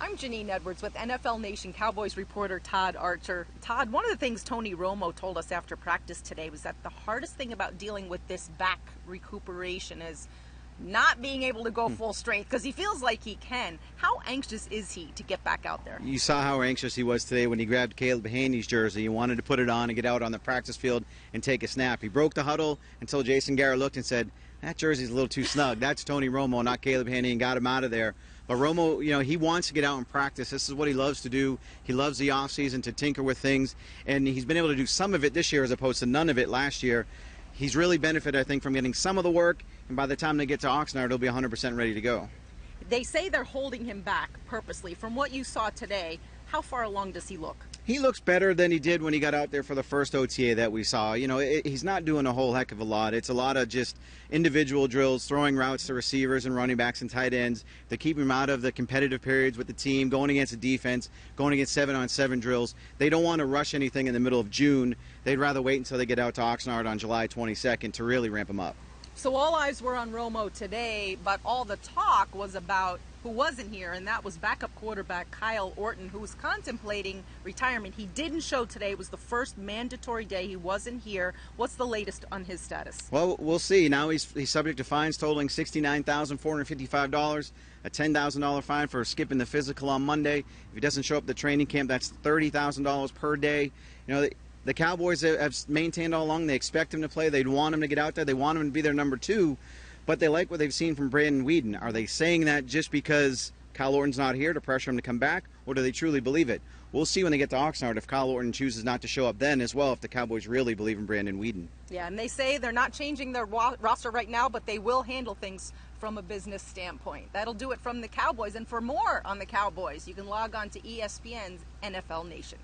I'm Janine Edwards with NFL Nation Cowboys reporter Todd Archer. Todd, one of the things Tony Romo told us after practice today was that the hardest thing about dealing with this back recuperation is not being able to go full strength, because he feels like he can. How anxious is he to get back out there? You saw how anxious he was today when he grabbed Caleb Haney's jersey. He wanted to put it on and get out on the practice field and take a snap. He broke the huddle until Jason Garrett looked and said, that jersey's a little too snug. That's Tony Romo, not Caleb Haney, and got him out of there. But Romo, he wants to get out and practice. This is what he loves to do. He loves the offseason to tinker with things, and he's been able to do some of it this year as opposed to none of it last year. He's really benefited, I think, from getting some of the work, and by the time they get to Oxnard, he'll be 100% ready to go. They say they're holding him back purposely. From what you saw today, how far along does he look? He looks better than he did when he got out there for the first OTA that we saw. He's not doing a whole heck of a lot. It's a lot of just individual drills, throwing routes to receivers and running backs and tight ends to keep him out of the competitive periods with the team, going against the defense, going against 7-on-7 drills. They don't want to rush anything in the middle of June. They'd rather wait until they get out to Oxnard on July 22nd to really ramp him up. So all eyes were on Romo today, but all the talk was about who wasn't here, and that was backup quarterback Kyle Orton, who was contemplating retirement. He didn't show today. It was the first mandatory day he wasn't here. What's the latest on his status? Well, we'll see. Now he's subject to fines totaling $69,455, a $10,000 fine for skipping the physical on Monday. If he doesn't show up at the training camp, that's $30,000 per day. The Cowboys have maintained all along they expect him to play. They'd want him to get out there. They want him to be their number 2. But they like what they've seen from Brandon Weeden. Are they saying that just because Kyle Orton's not here to pressure him to come back, or do they truly believe it? We'll see when they get to Oxnard if Kyle Orton chooses not to show up then as well, if the Cowboys really believe in Brandon Weeden. Yeah, and they say they're not changing their roster right now, but they will handle things from a business standpoint. That'll do it from the Cowboys. And for more on the Cowboys, you can log on to ESPN's NFL Nation.